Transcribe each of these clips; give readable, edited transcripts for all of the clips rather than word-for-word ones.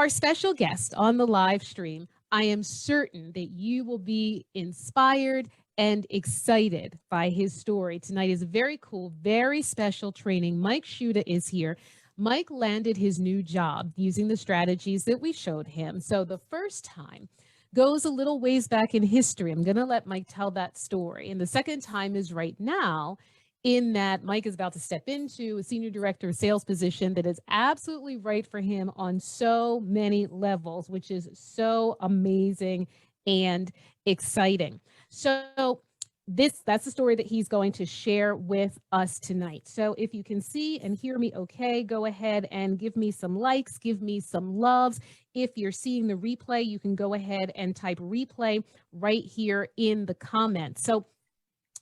Our special guest on the live stream, I am certain that you will be inspired and excited by his story. Tonight is a very cool, very special training. Mike Shuda is here. Mike landed his new job using the strategies that we showed him. So the first time goes a little ways back in history. I'm going to let Mike tell that story. And the second time is right now, in that Mike is about to step into a senior director of sales position that is absolutely right for him on so many levels, which is so amazing and exciting. So that's the story that he's going to share with us tonight. So if you can see and hear me okay, go ahead and give me some likes, give me some loves. If you're seeing the replay, you can go ahead and type replay right here in the comments. So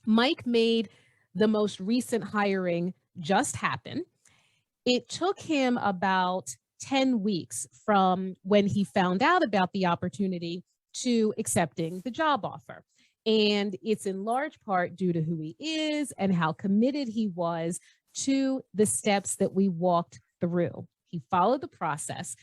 Mike made the most recent hiring just happen. It took him about 10 weeks from when he found out about the opportunity to accepting the job offer. And it's in large part due to who he is and how committed he was to the steps that we walked through. He followed the process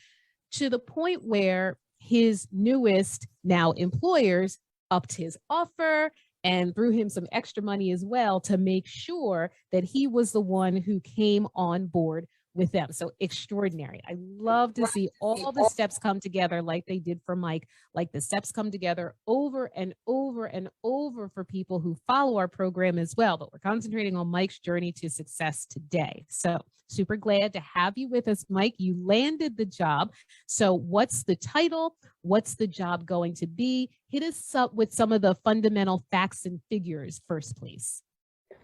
to the point where his newest now employers upped his offer and threw him some extra money as well to make sure that he was the one who came on board with them. So extraordinary. I love to see all the steps come together like they did for Mike, like the steps come together over and over and over for people who follow our program as well. But we're concentrating on Mike's journey to success today. So super glad to have you with us, Mike. You landed the job. So what's the title? What's the job going to be? Hit us up with some of the fundamental facts and figures first, please.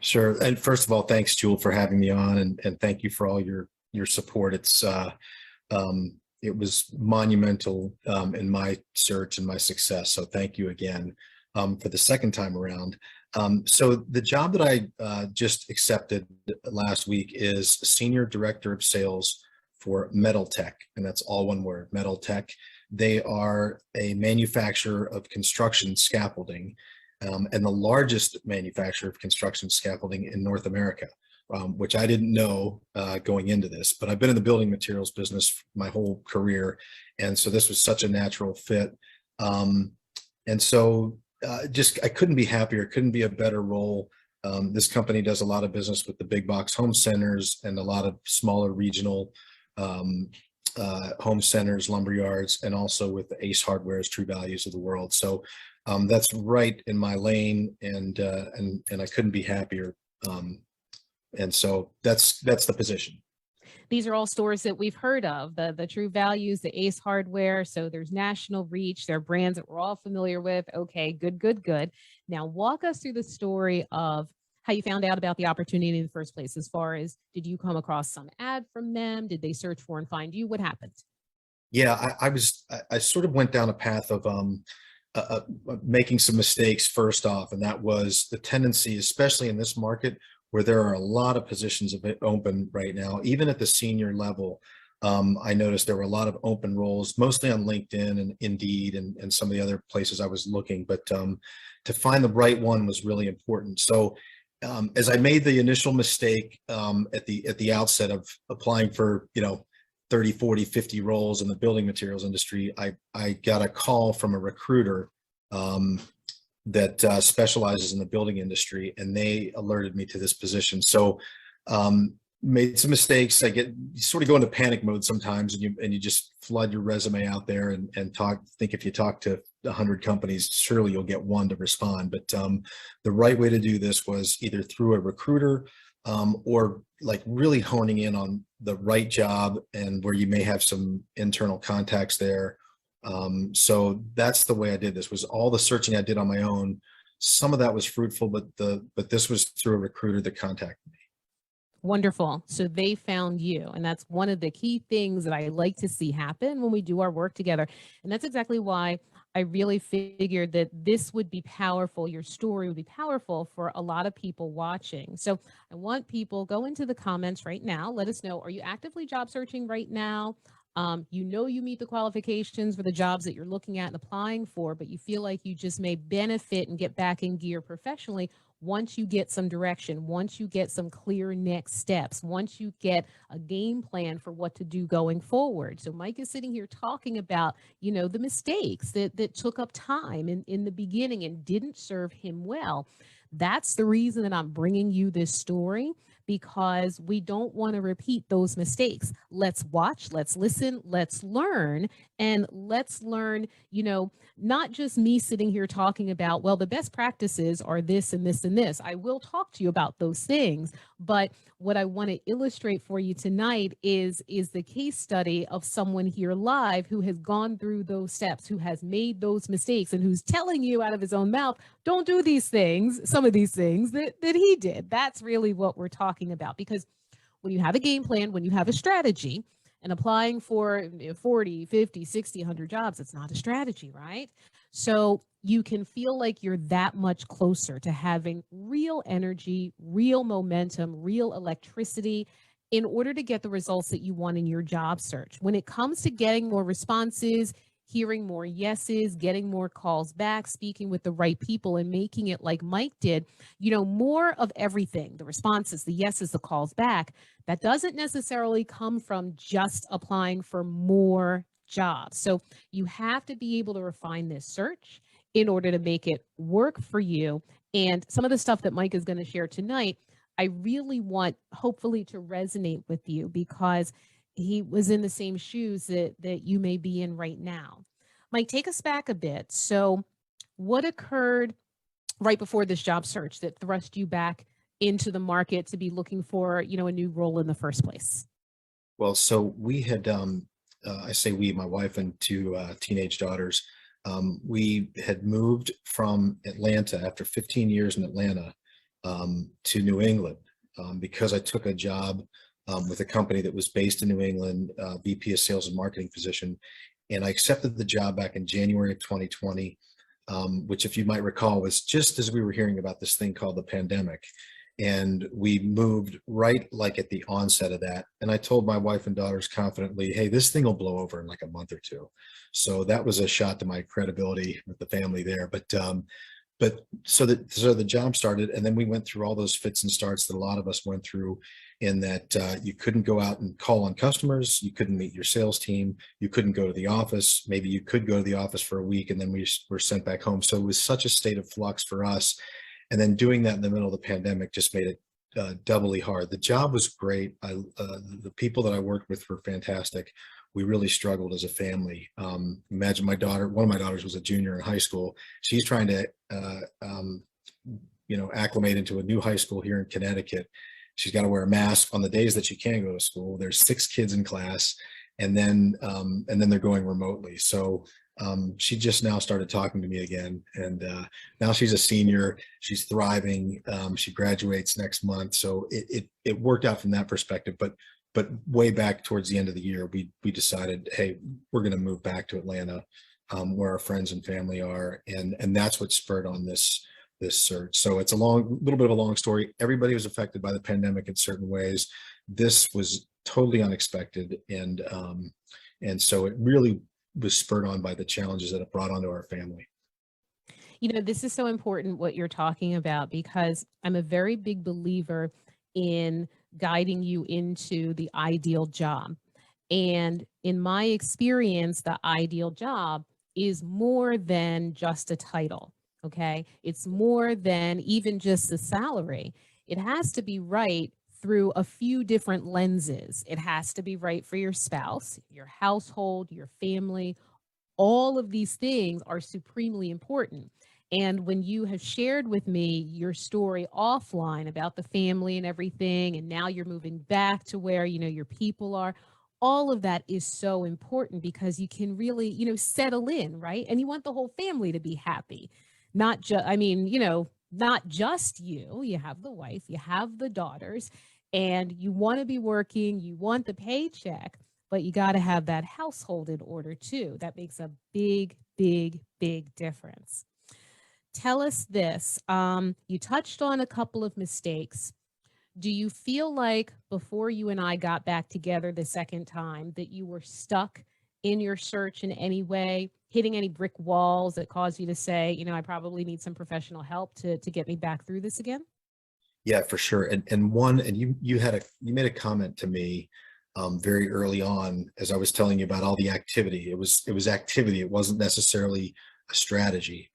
Sure. And first of all, thanks, Jewel, for having me on, and thank you for all your support. It was monumental in my search and my success. So thank you again for the second time around. So the job that I just accepted last week is Senior Director of Sales for Metal Tech, and that's all one word, Metal Tech. They are a manufacturer of construction scaffolding, and the largest manufacturer of construction scaffolding in North America, which I didn't know going into this, but I've been in the building materials business my whole career. And so this was such a natural fit. And so I couldn't be happier, couldn't be a better role. This company does a lot of business with the big box home centers and a lot of smaller regional home centers, lumber yards, and also with the Ace Hardware's, True Values of the world. So that's right in my lane, and I couldn't be happier. And so that's the position. These are all stores that we've heard of, the True Values, the Ace Hardware. So there's national reach. They're brands that we're all familiar with. Okay, good. Now walk us through the story of how you found out about the opportunity in the first place. As far as, did you come across some ad from them? Did they search for and find you? What happened? Yeah, I sort of went down a path of making some mistakes first off, and that was the tendency, especially in this market, where there are a lot of positions open right now, even at the senior level. I noticed there were a lot of open roles, mostly on LinkedIn and Indeed and some of the other places I was looking, but to find the right one was really important. So as I made the initial mistake at the outset of applying for, 30, 40, 50 roles in the building materials industry, I got a call from a recruiter that specializes in the building industry, and they alerted me to this position. So made some mistakes. You sort of go into panic mode sometimes, and you just flood your resume out there and think if you talk to 100 companies, surely you'll get one to respond. But the right way to do this was either through a recruiter or like really honing in on the right job and where you may have some internal contacts there. So that's the way I did this. Was all the searching I did on my own. Some of that was fruitful, but this was through a recruiter that contacted me. Wonderful. So they found you. And that's one of the key things that I like to see happen when we do our work together. And that's exactly why I really figured that this would be powerful. Your story would be powerful for a lot of people watching. So I want people, go into the comments right now. Let us know, are you actively job searching right now? You meet the qualifications for the jobs that you're looking at and applying for, but you feel like you just may benefit and get back in gear professionally. once you get some direction, once you get some clear next steps, once you get a game plan for what to do going forward. So Mike is sitting here talking about, the mistakes that took up time in the beginning and didn't serve him well. That's the reason that I'm bringing you this story, because we don't want to repeat those mistakes. Let's watch, let's listen, let's learn, and let's learn, not just me sitting here talking about, well, the best practices are this and this and this. I will talk to you about those things, but what I want to illustrate for you tonight is the case study of someone here live who has gone through those steps, who has made those mistakes, and who's telling you out of his own mouth, don't do these things, some of these things that he did. That's really what we're talking about. Because when you have a game plan, when you have a strategy, and applying for 40, 50, 60, 100 jobs, it's not a strategy, right? So you can feel like you're that much closer to having real energy, real momentum, real electricity in order to get the results that you want in your job search. When it comes to getting more responses, hearing more yeses, getting more calls back, speaking with the right people, and making it like Mike did, more of everything, the responses, the yeses, the calls back, that doesn't necessarily come from just applying for more jobs. So you have to be able to refine this search in order to make it work for you. And some of the stuff that Mike is going to share tonight, I really want hopefully to resonate with you, because he was in the same shoes that you may be in right now. Mike, take us back a bit. So what occurred right before this job search that thrust you back into the market to be looking for, a new role in the first place? Well, so we had, I say we, my wife and two teenage daughters, we had moved from Atlanta after 15 years in Atlanta to New England because I took a job with a company that was based in New England, VP of Sales and Marketing position. And I accepted the job back in January of 2020, which, if you might recall, was just as we were hearing about this thing called the pandemic. And we moved right like at the onset of that. And I told my wife and daughters confidently, hey, this thing will blow over in like a month or two. So that was a shot to my credibility with the family there. But so the job started, and then we went through all those fits and starts that a lot of us went through, in that you couldn't go out and call on customers, you couldn't meet your sales team, you couldn't go to the office. Maybe you could go to the office for a week, and then we were sent back home. So it was such a state of flux for us. And then doing that in the middle of the pandemic just made it doubly hard. The job was great. The people that I worked with were fantastic. We really struggled as a family. Imagine one of my daughters was a junior in high school. She's trying to, acclimate into a new high school here in Connecticut. She's got to wear a mask on the days that she can go to school. There's 6 kids in class, and then they're going remotely. So she just now started talking to me again, and now she's a senior. She's thriving. She graduates next month. So it worked out from that perspective. But way back towards the end of the year, we decided, hey, we're going to move back to Atlanta, where our friends and family are, and that's what spurred on this search. So it's a little bit of a long story. Everybody was affected by the pandemic in certain ways. This was totally unexpected, and so it really was spurred on by the challenges that it brought onto our family. This is so important what you're talking about, because I'm a very big believer in guiding you into the ideal job. And in my experience, the ideal job is more than just a title. Okay. It's more than even just the salary. It has to be right through a few different lenses. It has to be right for your spouse, your household, your family. All of these things are supremely important. And when you have shared with me your story offline about the family and everything, and now you're moving back to where, your people are, all of that is so important, because you can really, settle in, right? And you want the whole family to be happy. Not just, not just you. You have the wife, you have the daughters, and you want to be working, you want the paycheck, but you got to have that household in order too. That makes a big, big, big difference. Tell us this. You touched on a couple of mistakes. Do you feel like before you and I got back together the second time that you were stuck in your search in any way, hitting any brick walls that caused you to say, I probably need some professional help to get me back through this again? Yeah, for sure. And you made a comment to me very early on as I was telling you about all the activity. It was activity. It wasn't necessarily a strategy.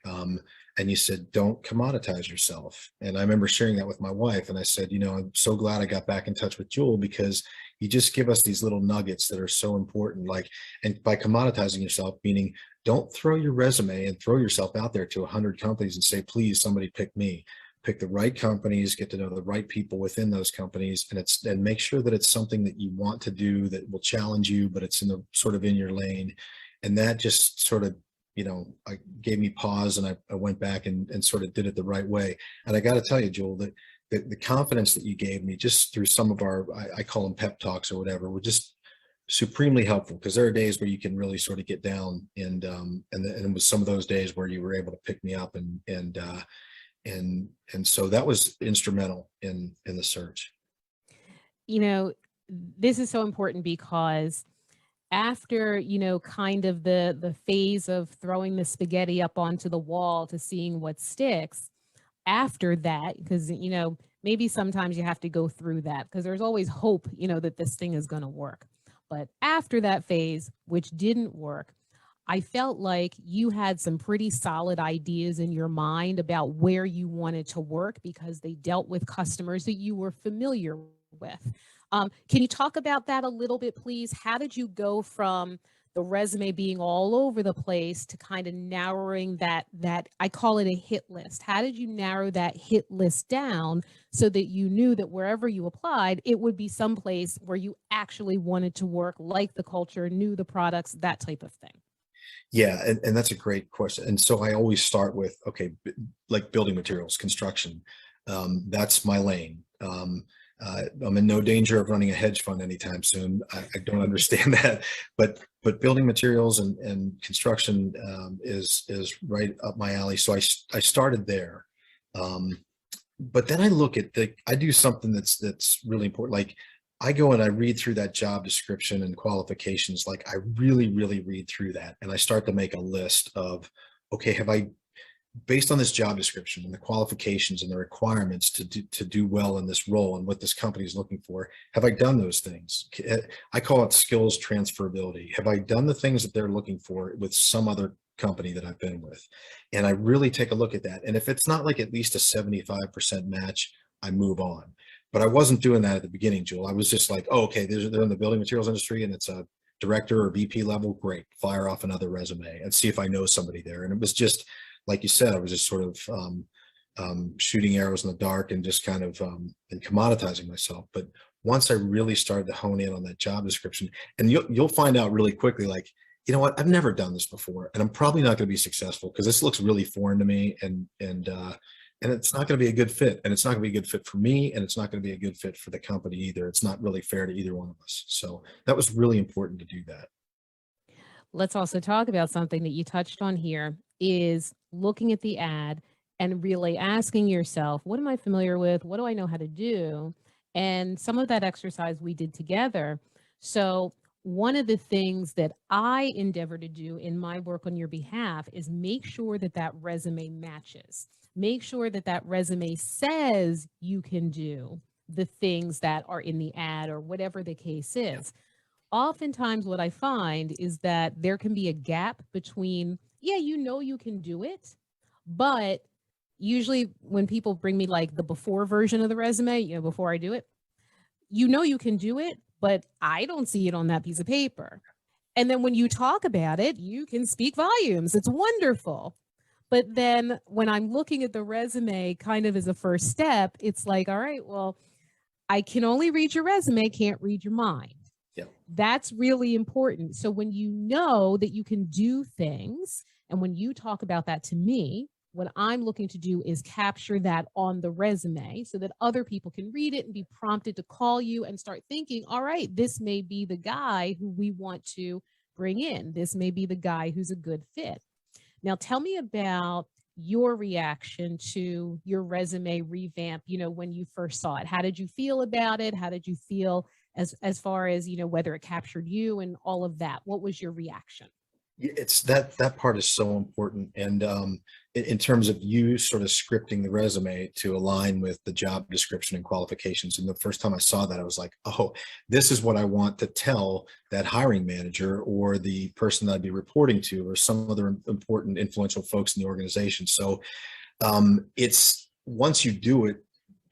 And you said, don't commoditize yourself. And I remember sharing that with my wife. And I said, I'm so glad I got back in touch with Jewel, because you just give us these little nuggets that are so important. Like, and by commoditizing yourself, meaning don't throw your resume and throw yourself out there to 100 companies and say, please, somebody pick me. Pick the right companies, get to know the right people within those companies, and make sure that it's something that you want to do, that will challenge you, but it's in the sort of in your lane. And that just sort of, I gave me pause, and I went back and sort of did it the right way. And I got to tell you, Joel, that the confidence that you gave me just through some of our, I call them pep talks or whatever, were just supremely helpful, because there are days where you can really sort of get down, and it was some of those days where you were able to pick me up, and so that was instrumental in the search. You know, this is so important because after, kind of the phase of throwing the spaghetti up onto the wall to seeing what sticks, after that, because, maybe sometimes you have to go through that because there's always hope, that this thing is going to work. But after that phase, which didn't work, I felt like you had some pretty solid ideas in your mind about where you wanted to work because they dealt with customers that you were familiar with. Can you talk about that a little bit, please? How did you go from the resume being all over the place to kind of narrowing that I call it a hit list? How did you narrow that hit list down so that you knew that wherever you applied, it would be someplace where you actually wanted to work, like the culture, knew the products, that type of thing? Yeah, and that's a great question. And so I always start with, okay, like building materials, construction. That's my lane. I'm in no danger of running a hedge fund anytime soon. I don't understand that, but building materials and construction is right up my alley. So I started there. Um, but then I do something that's really important. Like, I go and I read through that job description and qualifications. Like, I really, really read through that, and I start to make a list of, okay, have I, based on this job description and the qualifications and the requirements to do well in this role and what this company is looking for, have I done those things? I call it skills transferability. Have I done the things that they're looking for with some other company that I've been with? And I really take a look at that. And if it's not like at least a 75% match, I move on. But I wasn't doing that at the beginning, Jewel. I was just like, oh, okay, they're in the building materials industry and it's a director or VP level. Great. Fire off another resume and see if I know somebody there. And it was just, like you said, I was just sort of shooting arrows in the dark and just kind of and commoditizing myself. But once I really started to hone in on that job description, and you'll find out really quickly, like, you know what, I've never done this before, and I'm probably not going to be successful because this looks really foreign to me, and it's not going to be a good fit, and it's not going to be a good fit for me, and it's not going to be a good fit for the company either. It's not really fair to either one of us. So that was really important to do that. Let's also talk about something that you touched on here is looking at the ad and really asking yourself, what am I familiar with? What do I know how to do? And some of that exercise we did together. So, one of the things that I endeavor to do in my work on your behalf is make sure that that resume matches. Make sure that that resume says you can do the things that are in the ad or whatever the case Yeah. is. Oftentimes what I find is that there can be a gap between, yeah, you can do it, but usually when people bring me like the before version of the resume, before I do it, you can do it, but I don't see it on that piece of paper. And then when you talk about it, you can speak volumes. It's wonderful. But then when I'm looking at the resume kind of as a first step, it's like, all right, well, I can only read your resume, can't read your mind. Yeah. That's really important. So when you know that you can do things, and when you talk about that to me, what I'm looking to do is capture that on the resume so that other people can read it and be prompted to call you and start thinking, all right, this may be the guy who we want to bring in. This may be the guy who's a good fit. Now, tell me about your reaction to your resume revamp, when you first saw it. How did you feel about it? How did you feel as far as, whether it captured you and all of that? What was your reaction? It's that part is so important. And in terms of you sort of scripting the resume to align with the job description and qualifications. And the first time I saw that, I was like, oh, this is what I want to tell that hiring manager or the person that I'd be reporting to or some other important influential folks in the organization. So it's once you do it,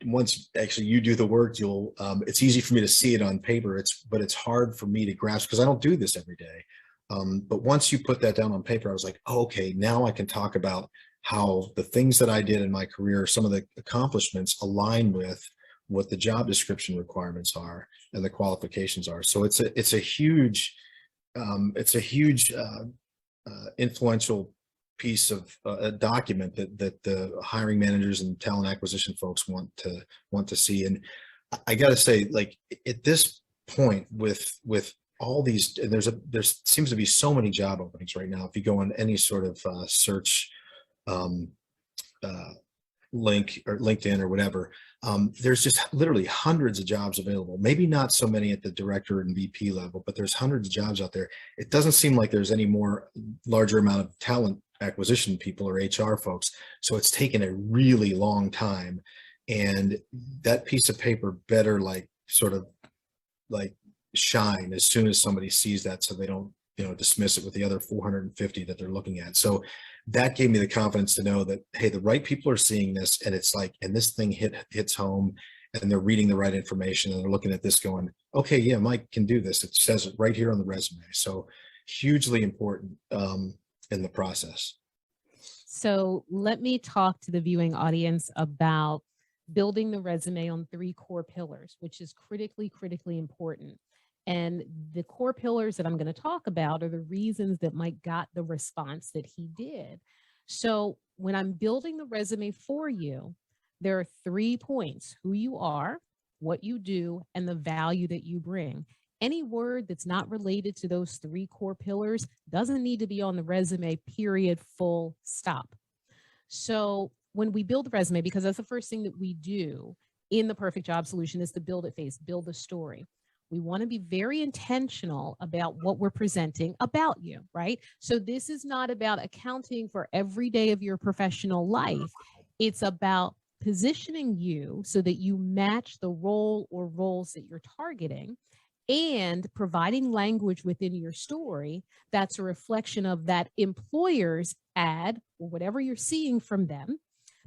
once actually you do the work, you'll it's easy for me to see it on paper. But it's hard for me to grasp because I don't do this every day. But once you put that down on paper, I was like, oh, okay, now I can talk about how the things that I did in my career, some of the accomplishments align with what the job description requirements are and the qualifications are. So it's a huge influential piece of a document that the hiring managers and talent acquisition folks want to see. And I got to say, like at this point with all these, and there seems to be so many job openings right now. If you go on any sort of search um, link or LinkedIn or whatever, there's just literally hundreds of jobs available. Maybe not so many at the director and VP level, but there's hundreds of jobs out there. It doesn't seem like there's any more larger amount of talent acquisition people or HR folks. So it's taken a really long time. And that piece of paper better sort of shine as soon as somebody sees that, so they don't dismiss it with the other 450 that they're looking at. So that gave me the confidence to know that, hey, the right people are seeing this, and it's and this thing hits home, and they're reading the right information, and they're looking at this going, okay, yeah, Mike can do this. It says it right here on the resume. So hugely important in the process. So let me talk to the viewing audience about building the resume on 3 core pillars, which is critically important. And the core pillars that I'm going to talk about are the reasons that Mike got the response that he did. So when I'm building the resume for you, there are 3 points: who you are, what you do, and the value that you bring. Any word that's not related to those 3 core pillars doesn't need to be on the resume, period, full stop. So when we build the resume, because that's the first thing that we do in the Perfect Job Solution, is the build it phase, build the story. We want to be very intentional about what we're presenting about you, right? So this is not about accounting for every day of your professional life. It's about positioning you so that you match the role or roles that you're targeting, and providing language within your story that's a reflection of that employer's ad or whatever you're seeing from them,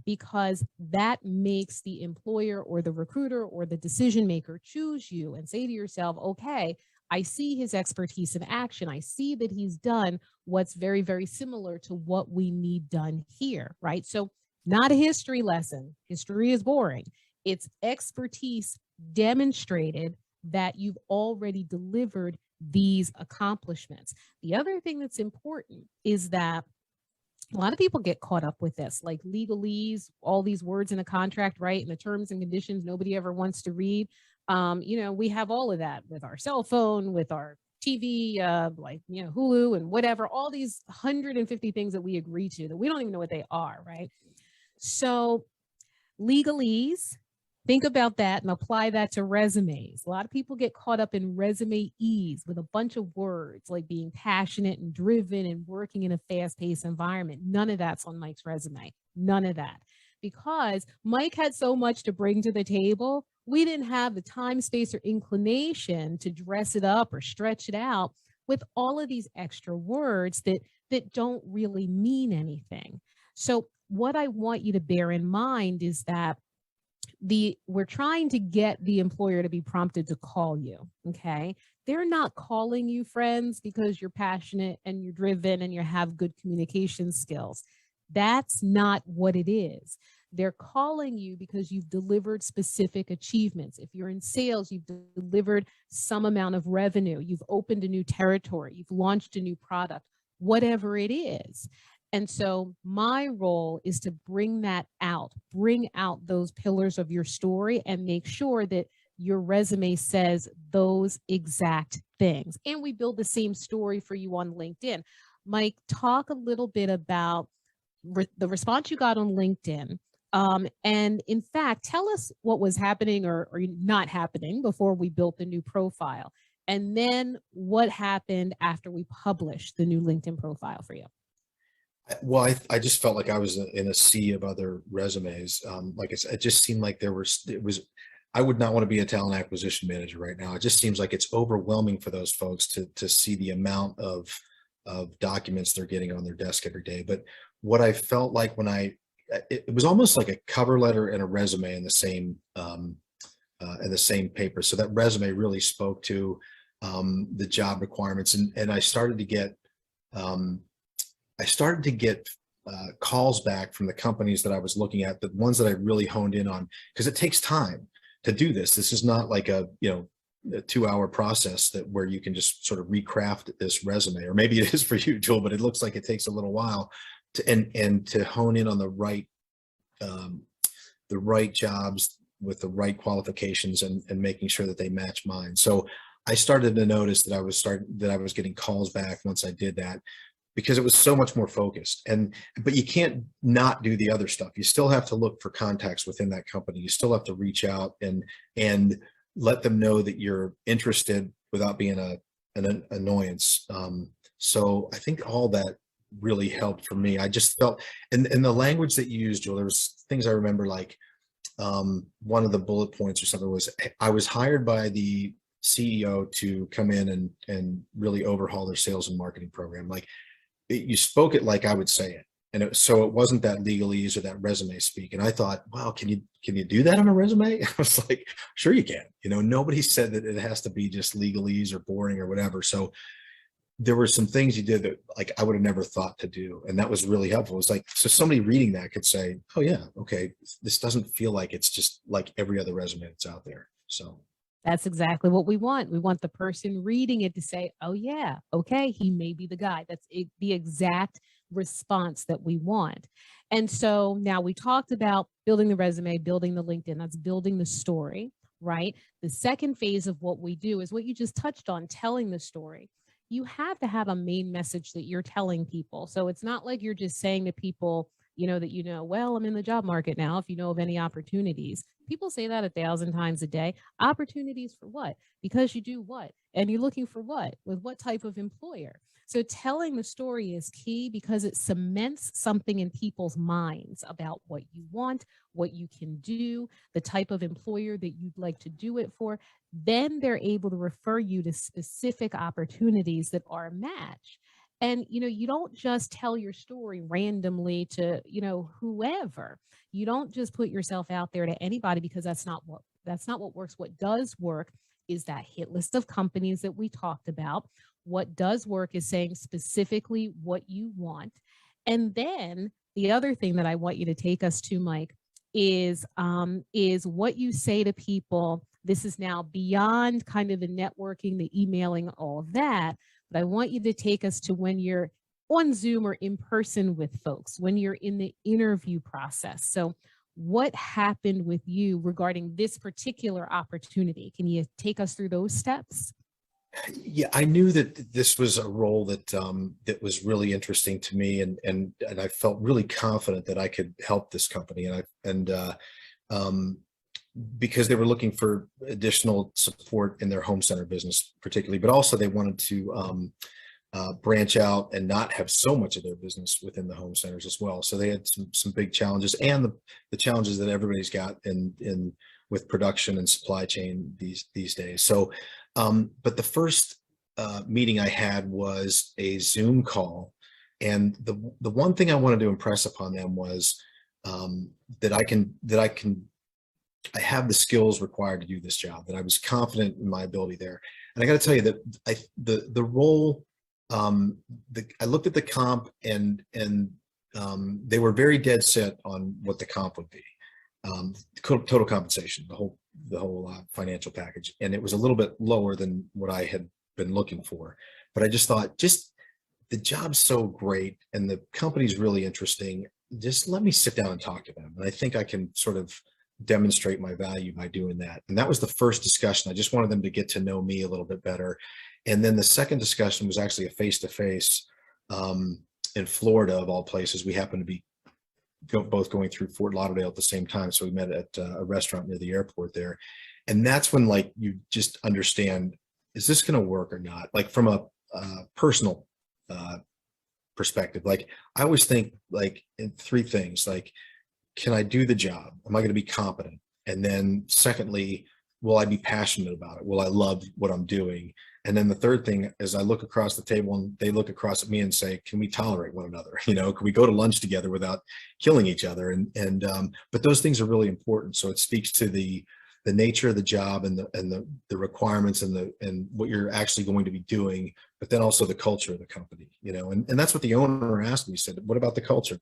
because that makes the employer or the recruiter or the decision maker choose you and say to yourself, okay, I see his expertise in action. I see that he's done what's very similar to what we need done here, right? So not a history lesson. History is boring. It's expertise demonstrated that you've already delivered these accomplishments. The other thing that's important is that a lot of people get caught up with this, like legalese, all these words in a contract, right? And the terms and conditions nobody ever wants to read. We have all of that with our cell phone, with our TV, Hulu and whatever, all these 150 things that we agree to that we don't even know what they are, right? So legalese, think about that and apply that to resumes. A lot of people get caught up in resume ease with a bunch of words like being passionate and driven and working in a fast-paced environment. None of that's on Mike's resume. None of that. Because Mike had so much to bring to the table, we didn't have the time, space, or inclination to dress it up or stretch it out with all of these extra words that don't really mean anything. So what I want you to bear in mind is that we're trying to get the employer to be prompted to call you. Okay. They're not calling you, friends, because you're passionate and you're driven and you have good communication skills. That's not what it is. They're calling you because you've delivered specific achievements. If you're in sales, you've delivered some amount of revenue, you've opened a new territory, you've launched a new product, whatever it is. And so my role is to bring out those pillars of your story and make sure that your resume says those exact things. And we build the same story for you on LinkedIn. Mike, talk a little bit about the response you got on LinkedIn. And in fact, tell us what was happening or not happening before we built the new profile. And then what happened after we published the new LinkedIn profile for you. Well, I just felt like I was in a sea of other resumes. Like I said, it just seemed like I would not want to be a talent acquisition manager right now. It just seems like it's overwhelming for those folks to see the amount of documents they're getting on their desk every day. But what I felt like it was almost like a cover letter and a resume in the same paper. So that resume really spoke to the job requirements, and I started to get calls back from the companies that I was looking at, the ones that I really honed in on, because it takes time to do this. This is not like a 2-hour process where you can just sort of recraft this resume, or maybe it is for you, Joel, but it looks like it takes a little while to hone in on the right jobs with the right qualifications and making sure that they match mine. So I started to notice that I was getting calls back once I did that, because it was so much more focused. But you can't not do the other stuff. You still have to look for contacts within that company. You still have to reach out and let them know that you're interested without being an annoyance. So I think all that really helped for me. I just felt, and the language that you used, Joel, there was things I remember, like one of the bullet points or something was, I was hired by the CEO to come in and really overhaul their sales and marketing program. Like, you spoke it like I would say it. And so it wasn't that legalese or that resume speak. And I thought, wow, can you do that on a resume? I was like, sure you can. Nobody said that it has to be just legalese or boring or whatever. So there were some things you did that, like, I would have never thought to do. And that was really helpful. It was like, so somebody reading that could say, oh yeah, okay, this doesn't feel like it's just like every other resume that's out there. So That's exactly what we want. We want the person reading it to say, oh, yeah, okay, he may be the guy. That's the exact response that we want. And so now we talked about building the resume, building the LinkedIn, that's building the story, right? The second phase of what we do is what you just touched on, telling the story. You have to have a main message that you're telling people. So it's not like you're just saying to people, well, I'm in the job market now, if you know of any opportunities. People say that 1,000 times a day. Opportunities for what? Because you do what? And you're looking for what? With what type of employer? So telling the story is key, because it cements something in people's minds about what you want, what you can do, the type of employer that you'd like to do it for. Then they're able to refer you to specific opportunities that are a match. And you don't just tell your story randomly to whoever. You don't just put yourself out there to anybody, because that's not what works. What does work is that hit list of companies that we talked about. What does work is saying specifically what you want. And then the other thing that I want you to take us to, Mike, is what you say to people. This is now beyond kind of the networking, the emailing, all of that. But I want you to take us to when you're on Zoom or in person with folks, when you're in the interview process. So what happened with you regarding this particular opportunity? Can you take us through those steps? yeah, I knew that this was a role that was really interesting to me, and I felt really confident that I could help this company, um, because they were looking for additional support in their home center business, particularly, but also they wanted to branch out and not have so much of their business within the home centers as well. So they had some big challenges, and the challenges that everybody's got in with production and supply chain these days. So, but the first meeting I had was a Zoom call, and the one thing I wanted to impress upon them was that I have the skills required to do this job, that I was confident in my ability there. And I got to tell you that the role, I looked at the comp, and they were very dead set on what the comp would be, total compensation, the whole financial package, and it was a little bit lower than what I had been looking for. But I just thought, the job's so great and the company's really interesting. Just let me sit down and talk to them, and I think I can sort of demonstrate my value by doing that. And that was the first discussion. I just wanted them to get to know me a little bit better. And then the second discussion was actually a face-to-face in Florida, of all places. We happened to be both going through Fort Lauderdale at the same time. So we met at a restaurant near the airport there. And that's when like you just understand, is this going to work or not? Like from a personal perspective, like I always think like in three things, like, can I do the job? Am I going to be competent? And then secondly, will I be passionate about it? Will I love what I'm doing? And then the third thing is I look across the table and they look across at me and say, can we tolerate one another? You know, can we go to lunch together without killing each other? But those things are really important. So it speaks to the nature of the job and the requirements and what you're actually going to be doing, but then also the culture of the company, you know, and that's what the owner asked me. He said, what about the culture?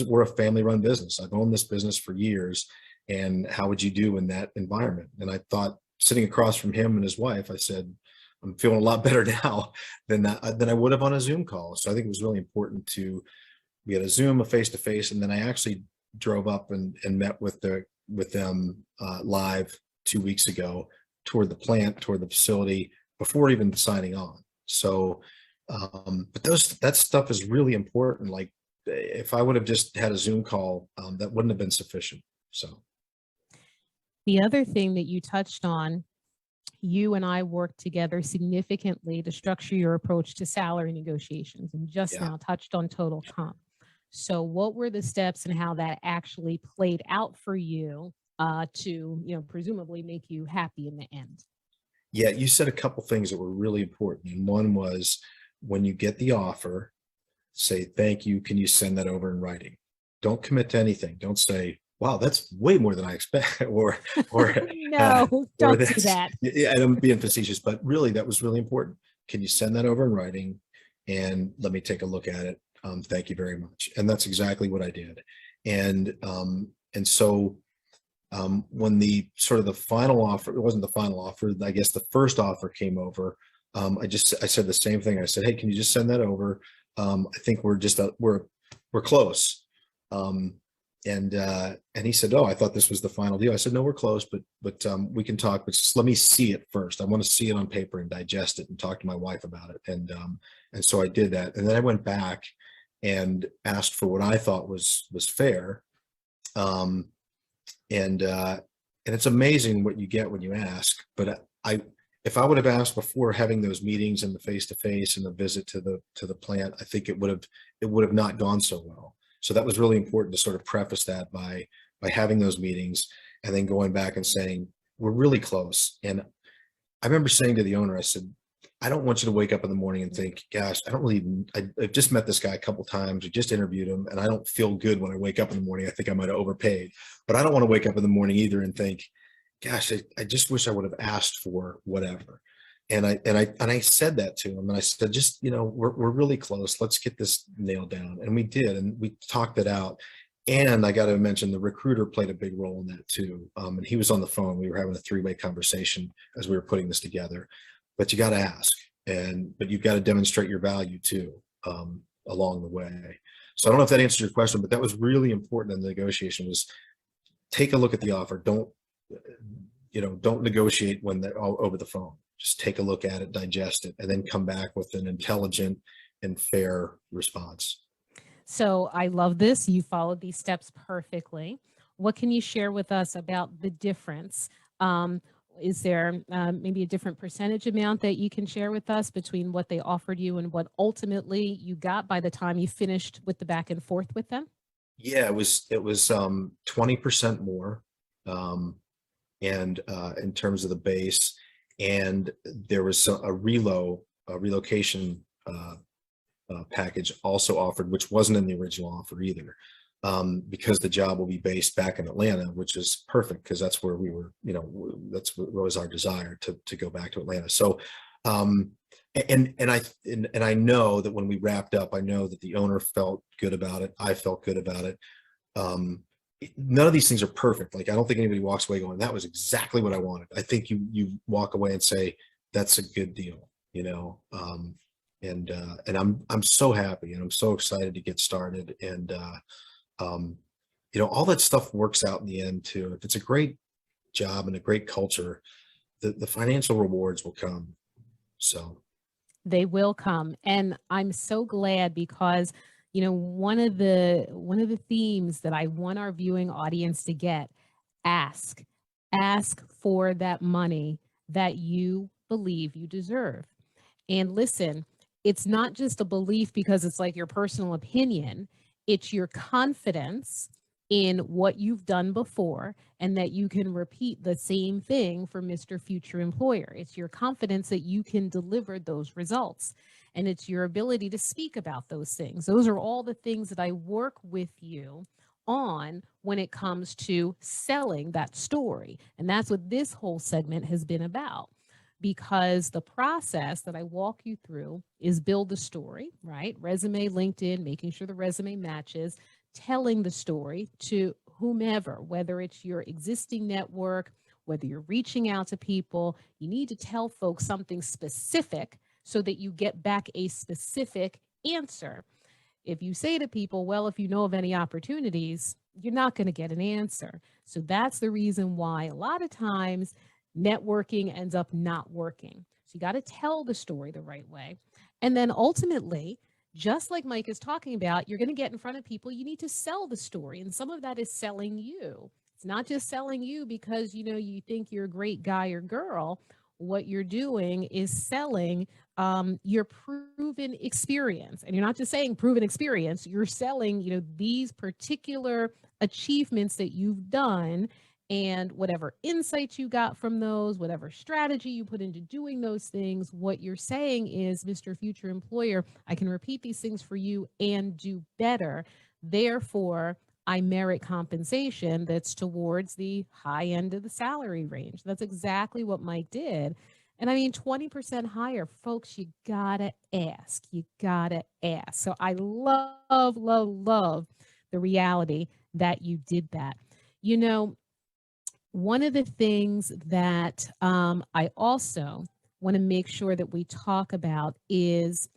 We're a family run business. I've owned this business for years. And how would you do in that environment? And I thought, sitting across from him and his wife, I said, I'm feeling a lot better now than I would have on a Zoom call. So I think it was really important we had a Zoom, a face-to-face, and then I actually drove up and met with them live 2 weeks ago, toward the plant, toward the facility, before even signing on. So, but that stuff is really important. Like if I would have just had a Zoom call, that wouldn't have been sufficient. So. The other thing that you touched on, you and I worked together significantly to structure your approach to salary negotiations, and just now touched on total comp. So what were the steps and how that actually played out for you to, presumably make you happy in the end? Yeah, you said a couple things that were really important. And one was, when you get the offer, say, thank you. Can you send that over in writing? Don't commit to anything. Don't say, wow, that's way more than I expect, or no, don't do that. Yeah, I'm being facetious, but really that was really important. Can you send that over in writing and let me take a look at it? Thank you very much. And that's exactly what I did. And so when the final offer, it wasn't the final offer, I guess the first offer came over, I said the same thing. I said, hey, can you just send that over? I think we're close. And he said, oh, I thought this was the final deal. I said, no, we're close, but we can talk, but just let me see it first. I want to see it on paper and digest it and talk to my wife about it. And so I did that. And then I went back and asked for what I thought was fair. And it's amazing what you get when you ask, but if I would have asked before having those meetings and the face-to-face and the visit to the plant, I think it would have not gone so well. So that was really important to sort of preface that by having those meetings and then going back and saying, we're really close. And I remember saying to the owner, I said, I don't want you to wake up in the morning and think, gosh, I've just met this guy a couple of times. We just interviewed him and I don't feel good when I wake up in the morning. I think I might have overpaid, but I don't want to wake up in the morning either and think, gosh, I just wish I would have asked for whatever. And I said that to him, and I said, just, we're really close. Let's get this nailed down. And we did, and we talked it out. And I got to mention, the recruiter played a big role in that too. And he was on the phone. We were having a three-way conversation as we were putting this together. But you got to ask, but you've got to demonstrate your value too, along the way. So I don't know if that answers your question, but that was really important in the negotiation, was take a look at the offer. Don't negotiate when they're all over the phone. Just take a look at it, digest it, and then come back with an intelligent and fair response. So I love this. You followed these steps perfectly. What can you share with us about the difference? Is there maybe a different percentage amount that you can share with us between what they offered you and what ultimately you got by the time you finished with the back and forth with them? Yeah, it was 20% more, and in terms of the base. And there was a relocation package also offered, which wasn't in the original offer either, because the job will be based back in Atlanta, which is perfect because that's where we were, that's what was our desire, to go back to Atlanta. So, and I know that when we wrapped up, I know that the owner felt good about it. I felt good about it. None of these things are perfect. Like, I don't think anybody walks away going, that was exactly what I wanted. I think you walk away and say, that's a good deal, and I'm so happy, and I'm so excited to get started. And, all that stuff works out in the end too. If it's a great job and a great culture, the financial rewards will come. So they will come. And I'm so glad, because You know, one of the themes that I want our viewing audience to get, ask. Ask for that money that you believe you deserve. And listen, it's not just a belief because it's like your personal opinion, it's your confidence in what you've done before and that you can repeat the same thing for Mr. Future Employer. It's your confidence that you can deliver those results. And it's your ability to speak about those things. Those are all the things that I work with you on when it comes to selling that story. And that's what this whole segment has been about, because the process that I walk you through is build the story, right? Resume, LinkedIn, making sure the resume matches, telling the story to whomever, whether it's your existing network, whether you're reaching out to people. You need to tell folks something specific so that you get back a specific answer. If you say to people, well, if you know of any opportunities, you're not going to get an answer. So that's the reason why a lot of times networking ends up not working. So you got to tell the story the right way. And then ultimately, just like Mike is talking about, you're going to get in front of people. You need to sell the story. And some of that is selling you. It's not just selling you because, you know, you think you're a great guy or girl. What you're doing is selling your proven experience. And you're not just saying proven experience, you're selling, you know, these particular achievements that you've done and whatever insights you got from those, whatever strategy you put into doing those things. What you're saying is, Mr. Future Employer, I can repeat these things for you and do better. Therefore, I merit compensation that's towards the high end of the salary range. That's exactly what Mike did. And I mean, 20% higher, folks, you gotta ask. You gotta ask. So I love, love, love the reality that you did that. You know, one of the things that I also want to make sure that we talk about is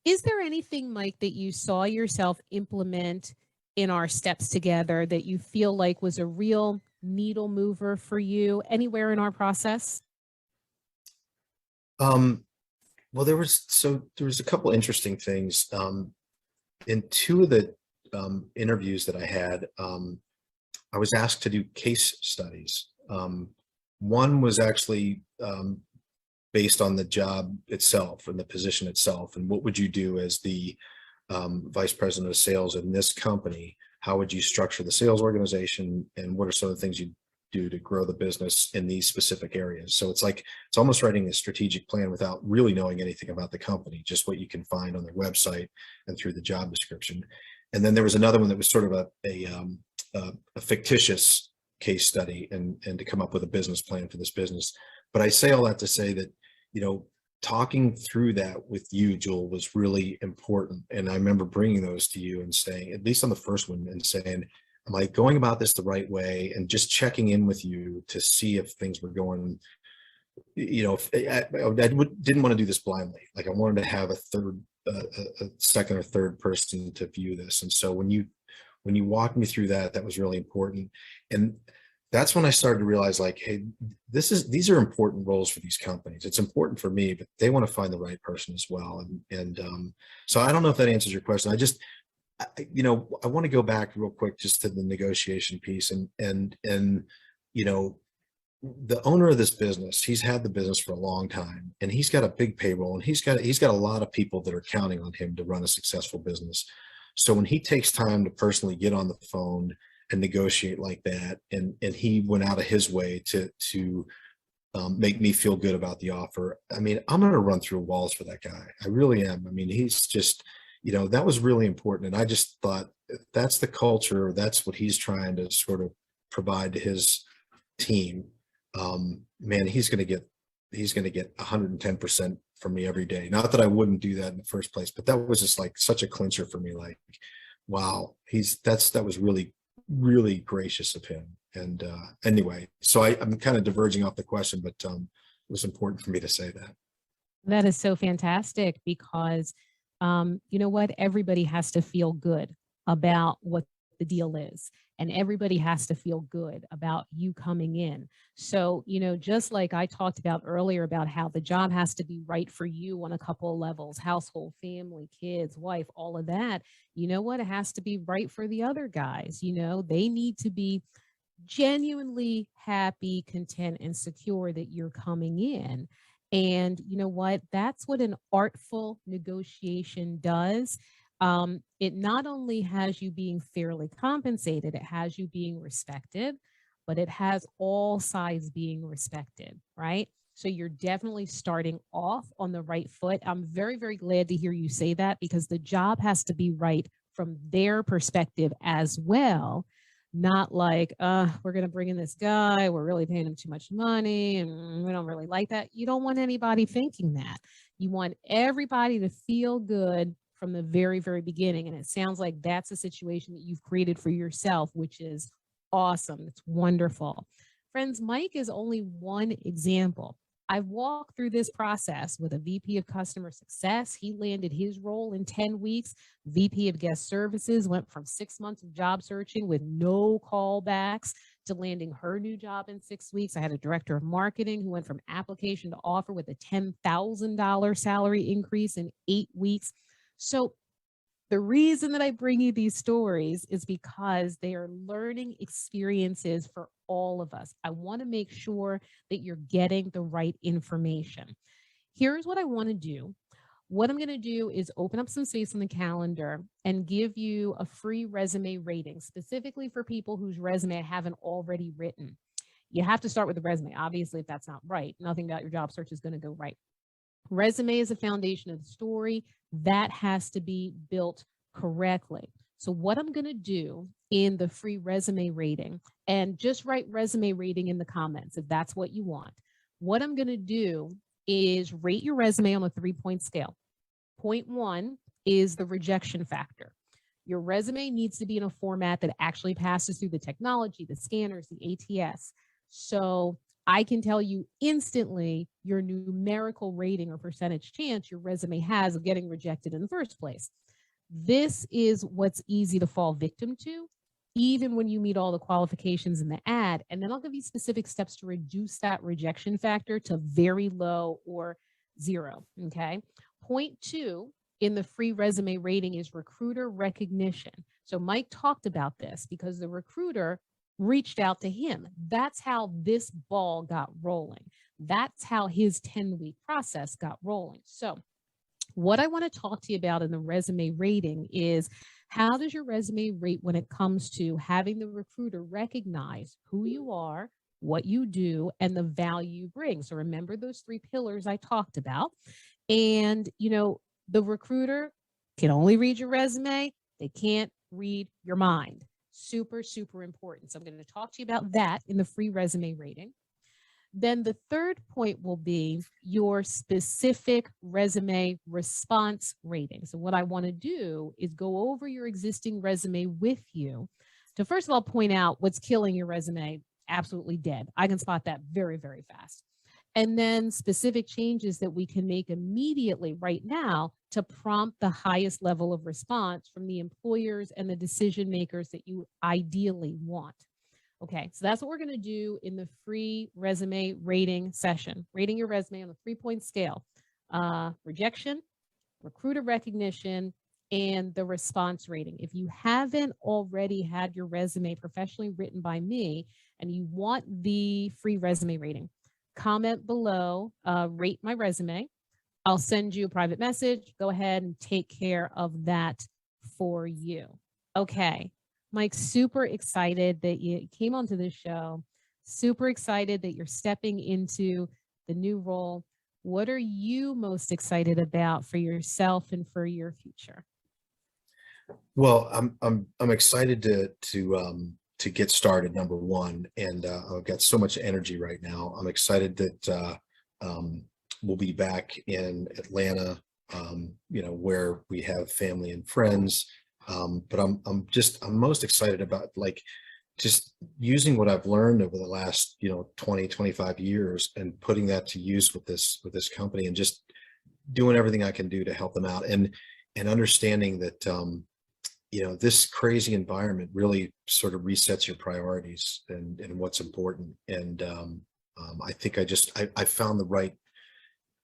there anything, Mike, that you saw yourself implement in our steps together that you feel like was a real needle mover for you anywhere in our process? Um, well, there was a couple interesting things. In two of the interviews that I had, I was asked to do case studies. One was actually based on the job itself and the position itself, and what would you do as the vice president of sales in this company? How would you structure the sales organization, and what are some of the things you do to grow the business in these specific areas? So it's like it's almost writing a strategic plan without really knowing anything about the company, just what you can find on their website and through the job description. And then there was another one that was sort of a fictitious case study, and to come up with a business plan for this business. But I say all that to say that, you know, talking through that with you, Jewel, was really important. And I remember bringing those to you and saying, at least on the first one, and saying, am I going about this the right way? And just checking in with you to see if things were going, you know, didn't want to do this blindly. Like I wanted to have a second or third person to view this. And so when you walked me through that, that was really important. And that's when I started to realize, like, hey, these are important roles for these companies. It's important for me, but they want to find the right person as well. And so I don't know if that answers your question. You know, I want to go back real quick just to the negotiation piece, and you know, the owner of this business, he's had the business for a long time, and he's got a big payroll, and he's got a lot of people that are counting on him to run a successful business. So when he takes time to personally get on the phone and negotiate like that, and he went out of his way to make me feel good about the offer, I mean, I'm going to run through walls for that guy. I really am. I mean, he's just, you know, that was really important. And I just thought, that's the culture. That's what he's trying to sort of provide to his team. Man, he's going to get 110% from me every day. Not that I wouldn't do that in the first place, but that was just like such a clincher for me. Like, wow, that was really, really gracious of him. And anyway, so I'm kind of diverging off the question, but it was important for me to say that. That is so fantastic because you know what? Everybody has to feel good about what the deal is. And everybody has to feel good about you coming in. So, just like I talked about earlier about how the job has to be right for you on a couple of levels, household, family, kids, wife, all of that, you know what? It has to be right for the other guys. They need to be genuinely happy, content, and secure that you're coming in. And you know what? That's what an artful negotiation does. It not only has you being fairly compensated, it has you being respected, but it has all sides being respected, right? So you're definitely starting off on the right foot. I'm very, very glad to hear you say that because the job has to be right from their perspective as well. Not like, we're going to bring in this guy, we're really paying him too much money, and we don't really like that. You don't want anybody thinking that. You want everybody to feel good from the very, very beginning. And it sounds like that's a situation that you've created for yourself, which is awesome. It's wonderful. Friends, Mike is only one example. I've walked through this process with a VP of customer success. He landed his role in 10 weeks. VP of guest services went from 6 months of job searching with no callbacks to landing her new job in 6 weeks. I had a director of marketing who went from application to offer with a $10,000 salary increase in 8 weeks. So the reason that I bring you these stories is because they are learning experiences for all of us. I want to make sure that you're getting the right information. Here's what I want to do. What I'm going to do is open up some space on the calendar and give you a free resume rating, specifically for people whose resume I haven't already written. You have to start with the resume. Obviously, if that's not right, nothing about your job search is going to go right. Resume is the foundation of the story. That has to be built correctly. So what I'm going to do in the free resume rating, and just write resume rating in the comments if that's what you want. What I'm going to do is rate your resume on a 3-point scale. Point 1 is the rejection factor. Your resume needs to be in a format that actually passes through the technology, the scanners, the ATS. So I can tell you instantly your numerical rating or percentage chance your resume has of getting rejected in the first place. This is what's easy to fall victim to, even when you meet all the qualifications in the ad. And then I'll give you specific steps to reduce that rejection factor to very low or 0. Okay. Point 2 in the free resume rating is recruiter recognition. So Mike talked about this because the recruiter reached out to him. That's how this ball got rolling. That's how his 10-week process got rolling. So what I want to talk to you about in the resume rating is how does your resume rate when it comes to having the recruiter recognize who you are, what you do, and the value you bring. So remember those 3 pillars I talked about. And, the recruiter can only read your resume. They can't read your mind. Super, super important. So I'm going to talk to you about that in the free resume rating. Then the third point will be your specific resume response rating. So what I want to do is go over your existing resume with you to first of all point out what's killing your resume absolutely dead. I can spot that very, very fast. And then specific changes that we can make immediately right now to prompt the highest level of response from the employers and the decision makers that you ideally want. Okay, so that's what we're going to do in the free resume rating session. Rating your resume on a 3-point scale. Rejection, recruiter recognition, and the response rating. If you haven't already had your resume professionally written by me and you want the free resume rating, comment below, rate my resume. I'll send you a private message. Go ahead and take care of that for you. Okay. Mike, super excited that you came onto this show. Super excited that you're stepping into the new role. What are you most excited about for yourself and for your future? Well, I'm excited to get started, number one, and I've got so much energy right now. I'm excited that we'll be back in Atlanta, where we have family and friends. But I'm most excited about just using what I've learned over the last 20, 25 years and putting that to use with this company and just doing everything I can do to help them out and understanding that this crazy environment really sort of resets your priorities and what's important. And I think I found the right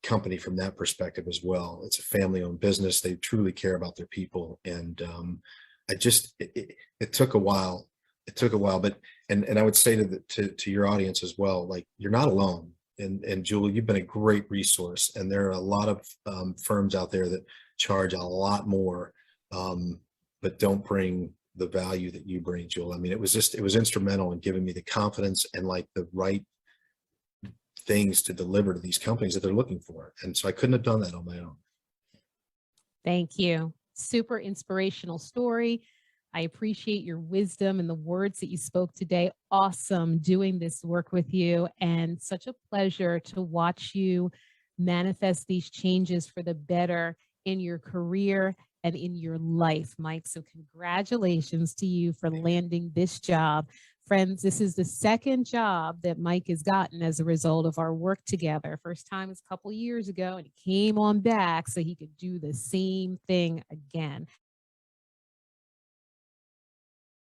company from that perspective as well. It's a family-owned business. They truly care about their people. And it took a while. It took a while, but and I would say to your audience as well, like, you're not alone. And Julie, you've been a great resource. And there are a lot of firms out there that charge a lot more, but don't bring the value that you bring, Julie. I mean, it was instrumental in giving me the confidence and like the right things to deliver to these companies that they're looking for. And so I couldn't have done that on my own. Thank you. Super inspirational story. I appreciate your wisdom and the words that you spoke today. Awesome doing this work with you, and such a pleasure to watch you manifest these changes for the better in your career and in your life, Mike. So congratulations to you for landing this job. Friends, this is the second job that Mike has gotten as a result of our work together. First time was a couple years ago, and he came on back so he could do the same thing again.